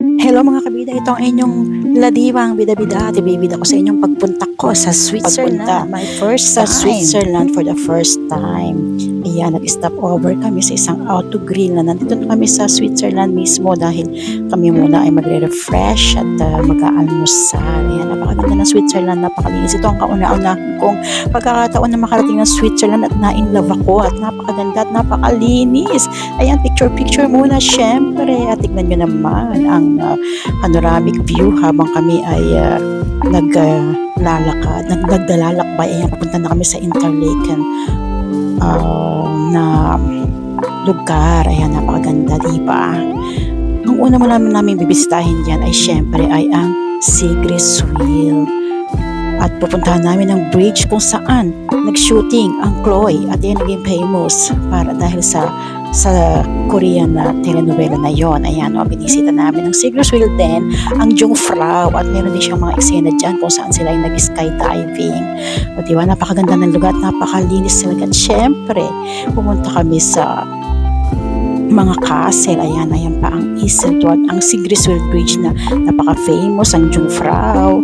Hello mga kabida, ito ang inyong ladiwang bida-bida at ibibida ko sa inyong pagpunta ko sa Switzerland. My first sa Switzerland for the first time. Ayan, nag-stop over kami sa isang auto grill na nandito na kami sa Switzerland mismo dahil kami muna ay magre-refresh at mag-aalmusal. Ayan, napakaganda ng Switzerland, napakalinis. Ito ang kauna-una kong pagkakataon na makarating ng Switzerland at na-in-love ako at napakaganda at napakalinis. Ayan, picture-picture muna syempre at tignan nyo naman ang panoramic view habang kami ay nagdalalakbay. Ayan, papunta na kami sa Interlaken na lugar. Ayan, napakaganda, diba? Ang una mo namin bibisitahin dyan ay syempre ay ang Sigriswil. At pupuntahan namin ang bridge kung saan nag-shooting ang Chloe at yan naging famous dahil sa Korean na telenovela na yon. Ayan, binisita namin ang Sigriswil din, ang Jungfrau at meron din siyang mga eksena dyan kung saan sila ay nag-skydiving. O diba, napakaganda ng lugar at napakalinis talaga. At syempre, pumunta kami sa mga castle. Ayan pa ang Iseltwad, ang Sigriswil Bridge na napaka-famous, ang Jungfrau.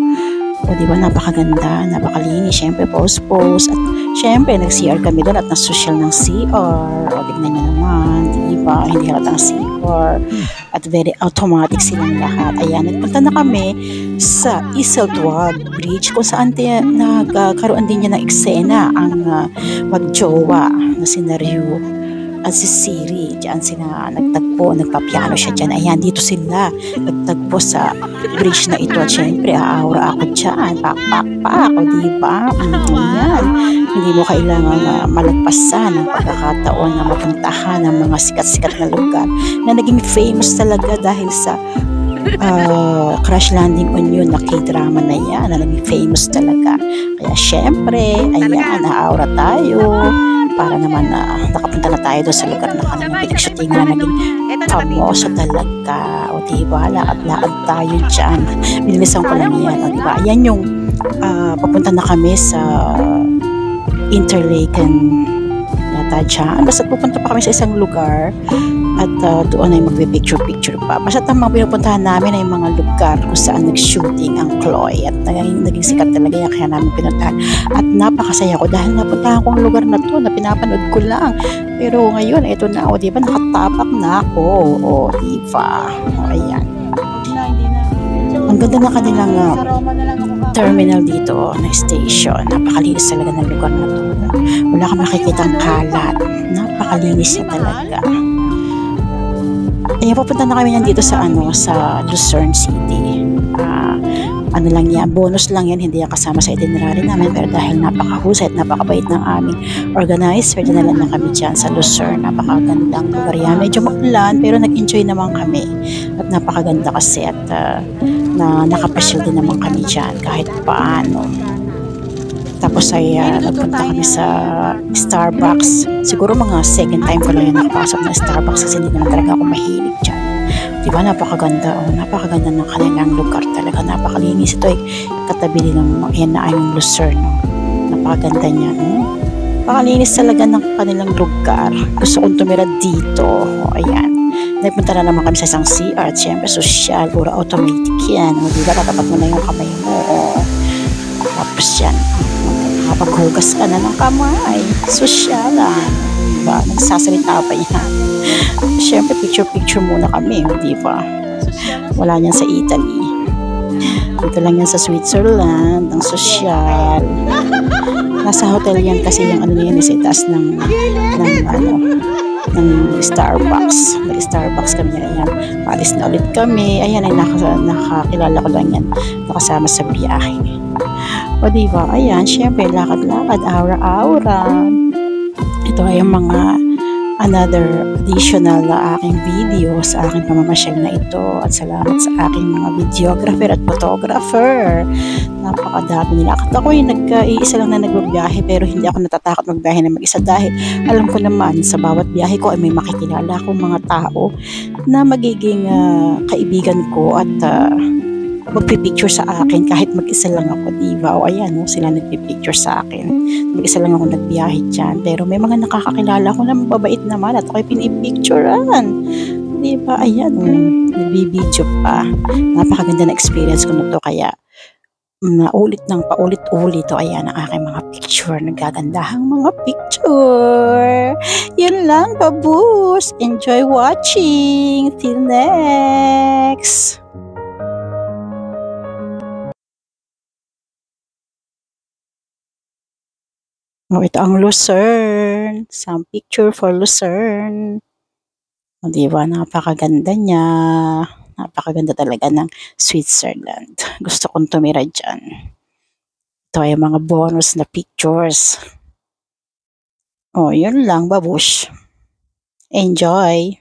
O diba, napakaganda, napakalinis. Syempre, post at syempre, nag-CR kami doon at nasosyal ng CR. O, tignan nyo naman, diba, hindi halata ang CR. At very automatic silang lahat. Ayan, nagpunta na kami sa Iseltwad Bridge kung saan nagkaroon din niya ng eksena ang magjowa na si Neryu at si Siri. Diyan sila nagtagpo, nagpapiano siya dyan. Ayan, dito sila nagtagpo sa bridge na ito. At syempre, aura ako dyan. Pak, o diba? Ayan. Hindi mo kailangan malagpasan ang pagkakataon na mapuntahan ng mga sikat-sikat na lugar na naging famous talaga dahil sa Crash Landing on You na K-drama na yan na naging famous talaga. Kaya syempre, ayan, aura tayo para naman nakapunta na tayo doon sa lugar na kanilang pinag-shooting na naging famoso talaga. O diba, lakad tayo dyan. Binilisan ko lang yan. O diba, ayan yung papunta na kami sa Interlaken yata dyan. Basta pupunta pa kami sa isang lugar at doon ay magpipicture-picture pa. Basta ang mga pinupuntahan namin ay mga lugar kung saan nag-shooting ang Chloe at naging sikat talaga yan, kaya namin pinuntahan. At napakasaya ko dahil napuntahan ko ang lugar na to na pinapanood ko lang. Pero ngayon, ito na, o diba, nakatapak na ako. O diba, o ayan. Ang ganda na kanilang terminal dito na station. Napakalinis talaga ng lugar na to. Wala kang makikitang kalat. Napakalinis na talaga. Ayan, papunta na kami yan dito sa Lucerne City. Ano lang yan, bonus lang yan, hindi yan kasama sa itinerary namin, pero dahil napakahusay at napakabait ng aming organizer, dinalan na kami dyan sa Lucerne. Napakagandang lugar yan, medyo maulan pero nag-enjoy naman kami at napakaganda kasi at na nakapasyal din naman kami dyan kahit paano. Tapos ay nagpunta kami sa Starbucks. Siguro mga second time ko lang yung nakapasok na Starbucks kasi hindi naman talaga ako mahilig dyan. Diba, napakaganda. Napakaganda ng kanilang lugar talaga. Napakalinis. Ito ay katabi din ng yung Lucerne. Napakaganda niya. Napakalinis talaga ng kanilang lugar. Gusto kong tumira dito. Ayan. Nagpunta na naman kami sa isang CR. At syempre, social. Puro automatic yan. Diba, tatapat mo na yung kamay mo. Tapos yan. Kapaghugas ka na ng kamay. Sosyalan. Diba? Nagsasalita pa yan. Siyempre, picture-picture muna kami. Diba? Wala niyan sa Italy. Dito lang yan sa Switzerland. Ang sosyal. Nasa hotel yan kasi yung yan sa itaas ng Starbucks. May Starbucks kami yan. Ayan. Palis na ulit kami. Ayan ay nakakilala ko lang yan. Nakasama sa biyahe. O diba, ayan, syempre, lakad-lakad, aura-aura. Ito ay yung mga another additional na aking video sa aking pamamasyal na ito. At salamat sa aking mga videographer at photographer. Napakadami nila. At ako yung nag-iisa lang na nagbabiyahe pero hindi ako natatakot magbiyahe na mag-isa dahil alam ko naman sa bawat biyahe ko ay may makikilala akong mga tao na magiging kaibigan ko at magpipicture sa akin kahit mag-isa lang ako, diba? O ayan, sila nagpipicture sa akin. Mag-isa lang ako nagbiyahe dyan. Pero may mga nakakakilala ko na mababait naman at ako'y pinipicturean. Di ba? Ayan, nabibidyo pa. Napakaganda na experience ko na to, kaya naulit ng paulit-ulit to. Ayan ang aking mga picture, nagagandahang mga picture. Yun lang, babus. Enjoy watching. Till next. Ito ang Lucerne. Some picture for Lucerne. O, diba? Napakaganda niya. Napakaganda talaga ng Switzerland. Gusto kong tumira dyan. Ito ay mga bonus na pictures. O, yun lang, babush. Enjoy!